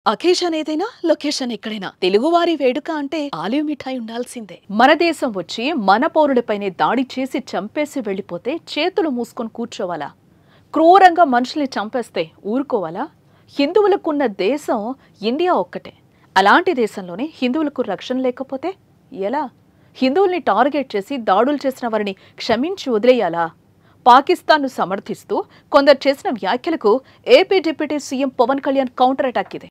Occasion ఏదైనా location ఎక్కడైనా తెలుగువారి వేడుక అంటే ఆలివ్ మిఠాయి ఉండాల్సిందే. మన దేశం వచ్చి మన పౌరులపైనే దాడి చేసి చంపేసి వెళ్ళిపోతే చేతులు మూసుకొని కూర్చోవాలా? క్రూరంగా మనుషుల్ని చంపేస్తే ఊరుకోవాలా? హిందువులకున్న దేశం ఇండియా ఒక్కటే. అలాంటి దేశంలోనే హిందువులకు రక్షణ లేకపోతే ఎలా? హిందువుల్ని టార్గెట్ చేసి దాడులు చేసిన వారిని క్షమించి వదిలేయాలా? పాకిస్తాన్ను సమర్థిస్తూ కొందరు చేసిన వ్యాఖ్యలకు AP deputy CM Pawan Kalyan counter attack ఇది.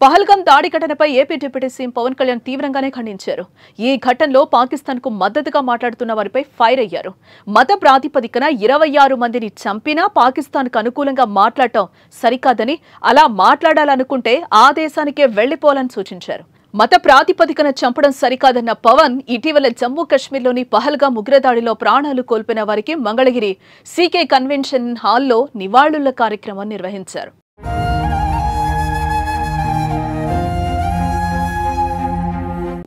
పహల్గాం దాడి ఘటనపై AP deputy CM Pawan Kalyan తీవ్రంగానే ఖండించారు. ఈ ఘటనలో పాకిస్తాన్ కు మద్దతుగా మాట్లాడుతున్న వారిపై ఫైర్ అయ్యారు. మత ప్రాతిపదికన 26 మందిని చంపినా పాకిస్తాన్ కు అనుకూలంగా మాట్లాడటం సరికాదని, అలా మాట్లాడాలనుకుంటే ఆ దేశానికే వెళ్లిపోవాలని సూచించారు. మత ప్రాతిపదికన చంపడం సరికాదన్న పవన్ ఇటీవల జమ్మూ కశ్మీర్లోని పహల్గాం ఉగ్రదాడిలో ప్రాణాలు కోల్పోయిన వారికి మంగళగిరి సీకే కన్వెన్షన్ హాల్లో నివాళుల కార్యక్రమం నిర్వహించారు.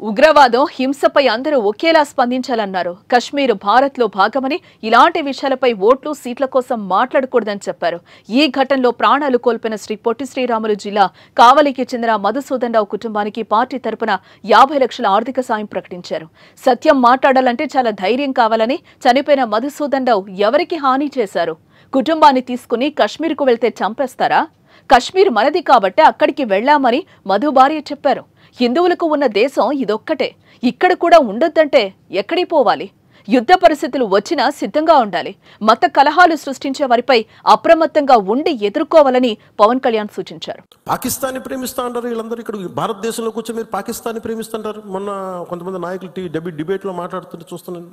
ఉగ్రవాదం, హింసపై అందరూ ఒకేలా స్పందించాలన్నారు. కశ్మీర్ భారత్లో భాగమని, ఇలాంటి విషయాలపై ఓట్లు, సీట్ల కోసం మాట్లాడకూడదని చెప్పారు. ఈ ఘటనలో ప్రాణాలు కోల్పోయిన శ్రీ పొట్టి శ్రీరాములు జిల్లా కావలికి చెందిన మధుసూదన్ రావు కుటుంబానికి పార్టీ తరపున 50 లక్షల ఆర్థిక సాయం ప్రకటించారు. సత్యం మాట్లాడాలంటే చాలా ధైర్యం కావాలని, చనిపోయిన మధుసూదన్ రావు ఎవరికి హాని చేశారు? కుటుంబాన్ని తీసుకుని కశ్మీర్కు వెళ్తే చంపేస్తారా? కశ్మీర్ మనది కాబట్టి అక్కడికి వెళ్లామని మధు భార్య చెప్పారు. హిందువులకు ఉన్న దేశం ఇదొక్కటే. ఇక్కడ కూడా ఉండొద్దంటే ఎక్కడికి పోవాలి? యుద్ధ పరిస్థితులు వచ్చినా సిద్ధంగా ఉండాలి. మత కలహాలు సృష్టించే వారిపై అప్రమత్తంగా ఉండి ఎదుర్కోవాలని పవన్ కళ్యాణ్ సూచించారు. పాకిస్తాన్ని ప్రేమిస్తా అంటారు వీళ్ళందరూ. ఇక్కడ భారతదేశంలో కూర్చొని మీరు పాకిస్తాన్ని ప్రేమిస్తుంటారు. మొన్న కొంతమంది నాయకులు డిబేట్లో మాట్లాడుతుంటే చూస్తున్నాను.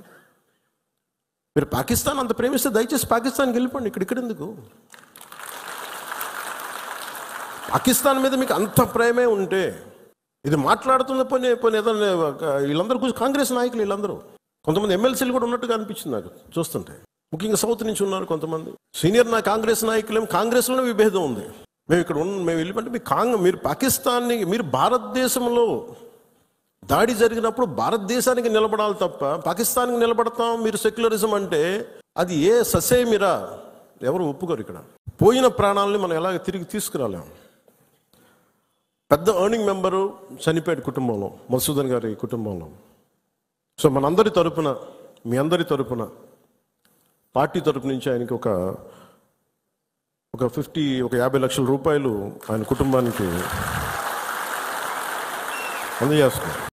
మీరు పాకిస్తాన్ అంత ప్రేమిస్తే దయచేసి పాకిస్తాన్కి వెళ్ళిపోండి. ఇక్కడ ఎందుకు? పాకిస్తాన్ మీద మీకు అంత ప్రేమే ఉంటే ఇది మాట్లాడుతున్న పని ఏదైనా వీళ్ళందరూ కూర్చొని కాంగ్రెస్ నాయకులు వీళ్ళందరూ, కొంతమంది ఎమ్మెల్సీలు కూడా ఉన్నట్టుగా అనిపించింది నాకు చూస్తుంటే. ముఖ్యంగా సౌత్ నుంచి ఉన్నారు కొంతమంది సీనియర్ కాంగ్రెస్ నాయకులు. కాంగ్రెస్లోనే విభేదం ఉంది. మేము వెళ్ళిపోతే మీరు పాకిస్తాన్ని, మీరు భారతదేశంలో దాడి జరిగినప్పుడు భారతదేశానికి నిలబడాలి తప్ప పాకిస్తాన్కి నిలబడతాం మీరు సెక్యులరిజం అంటే అది ఏ ససేమిరా ఎవరు ఒప్పుకోరు. ఇక్కడ పోయిన ప్రాణాలని మనం ఎలాగ తిరిగి తీసుకురాలేం. పెద్ద ఎర్నింగ్ మెంబరు చనిపోయాడు కుటుంబంలో, మధుసూదన్ గారి కుటుంబంలో. సో మనందరి తరపున, మీ అందరి తరపున, పార్టీ తరపు నుంచి ఆయనకి ఒక 50 లక్షల రూపాయలు ఆయన కుటుంబానికి అందజేస్తున్నారు.